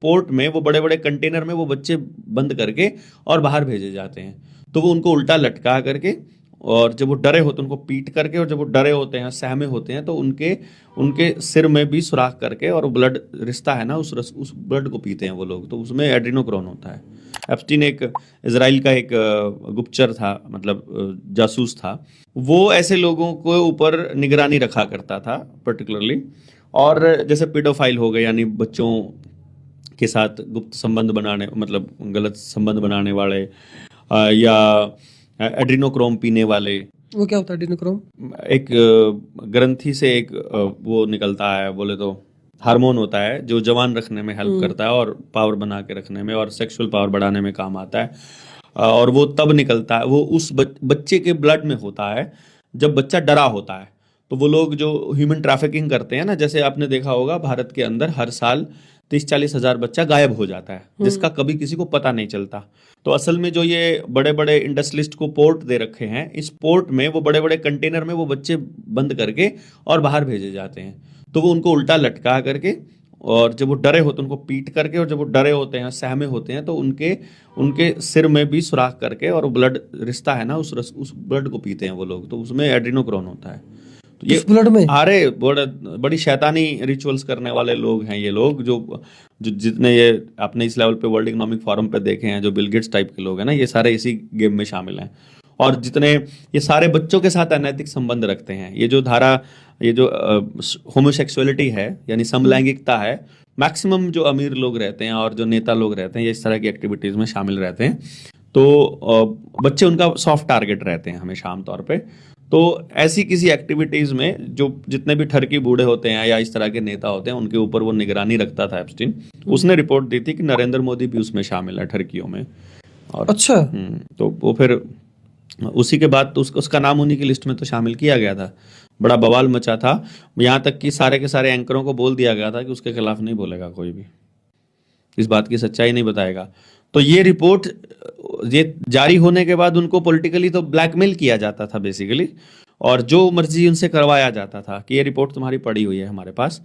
Port में वो बड़े बड़े कंटेनर में वो बच्चे बंद करके और बाहर भेजे जाते हैं। तो वो उनको उल्टा लटका करके, और जब वो डरे होते हैं उनको पीट करके, और जब वो डरे होते हैं, सहमे होते हैं, तो उनके उनके सिर में भी सुराख करके, और ब्लड रिश्ता है ना, उस ब्लड को पीते हैं वो लोग। तो उसमें एड्रीनोक्रोन होता है। एप्स्टीन एक इजराइल का एक गुप्तचर था, मतलब जासूस था। वो ऐसे लोगों को ऊपर निगरानी रखा करता था पर्टिकुलरली। और जैसे पीडोफाइल हो गए, यानी बच्चों के साथ गुप्त संबंध बनाने, मतलब गलत संबंध बनाने वाले, या एड्रीनोक्रोम पीने वाले। वो क्या होता है एड्रीनोक्रोम? एक ग्रंथि से एक वो निकलता है, बोले तो हार्मोन होता है, जो जवान रखने में हेल्प करता है और पावर बना के रखने में और सेक्सुअल पावर बढ़ाने में काम आता है। और वो तब निकलता है, वो उस बच्चे के ब्लड में होता है जब बच्चा डरा होता है। तो वो लोग जो ह्यूमन ट्रैफिकिंग करते हैं ना, जैसे आपने देखा होगा भारत के अंदर हर साल 30-40 हजार बच्चा गायब हो जाता है, जिसका कभी किसी को पता नहीं चलता। तो असल में जो ये बड़े बड़े इंडस्ट्रियलिस्ट को पोर्ट दे रखे हैं, इस पोर्ट में वो बड़े बड़े कंटेनर में वो बच्चे बंद करके और बाहर भेजे जाते हैं। तो वो उनको उल्टा लटका करके, और जब वो डरे होते हैं उनको पीट करके, और जब वो डरे होते हैं, सहमे होते हैं, तो उनके उनके सिर में भी सुराख करके, और ब्लड रिश्ता है ना, उस ब्लड को पीते हैं वो लोग। तो उसमें एड्रीनोक्रोन होता है। तो ये उस ब्लड में? अरे बड़ी शैतानी रिचुअल्स करने वाले लोग हैं ये लोग, जो जो जितने ये आपने इस लेवल पे वर्ल्ड इकोनॉमिक फोरम पे देखे हैं, जो बिल गेट्स टाइप के लोग हैं ना, ये सारे इसी गेम में शामिल हैं। और जितने ये सारे बच्चों के साथ अनैतिक संबंध रखते हैं, ये जो धारा, ये जो होमोसेक्सुअलिटी है, यानी समलैंगिकता है, मैक्सिमम जो अमीर लोग रहते हैं और जो नेता लोग रहते हैं, ये इस तरह की एक्टिविटीज में शामिल रहते हैं। तो बच्चे उनका सॉफ्ट टारगेट रहते हैं हमेशा आमतौर पे। तो ऐसी किसी एक्टिविटीज में जो जितने भी ठरकी बूढ़े होते हैं या इस तरह के नेता होते हैं, उनके ऊपर वो निगरानी रखता था एप्स्टीन। उसने रिपोर्ट दी थी कि नरेंद्र मोदी भी उसमें शामिल है, ठरकियों में। और अच्छा। तो वो फिर उसी के बाद तो उसका नाम उन्हीं की लिस्ट में तो शामिल किया गया था। बड़ा बवाल मचा था, यहाँ तक कि सारे के सारे एंकरों को बोल दिया गया था कि उसके खिलाफ नहीं बोलेगा कोई भी, इस बात की सच्चाई नहीं बताएगा। तो ये रिपोर्ट ये जारी होने के बाद उनको पॉलिटिकली तो ब्लैकमेल किया जाता था बेसिकली, और जो मर्जी उनसे करवाया जाता था कि ये रिपोर्ट तुम्हारी पड़ी हुई है हमारे पास,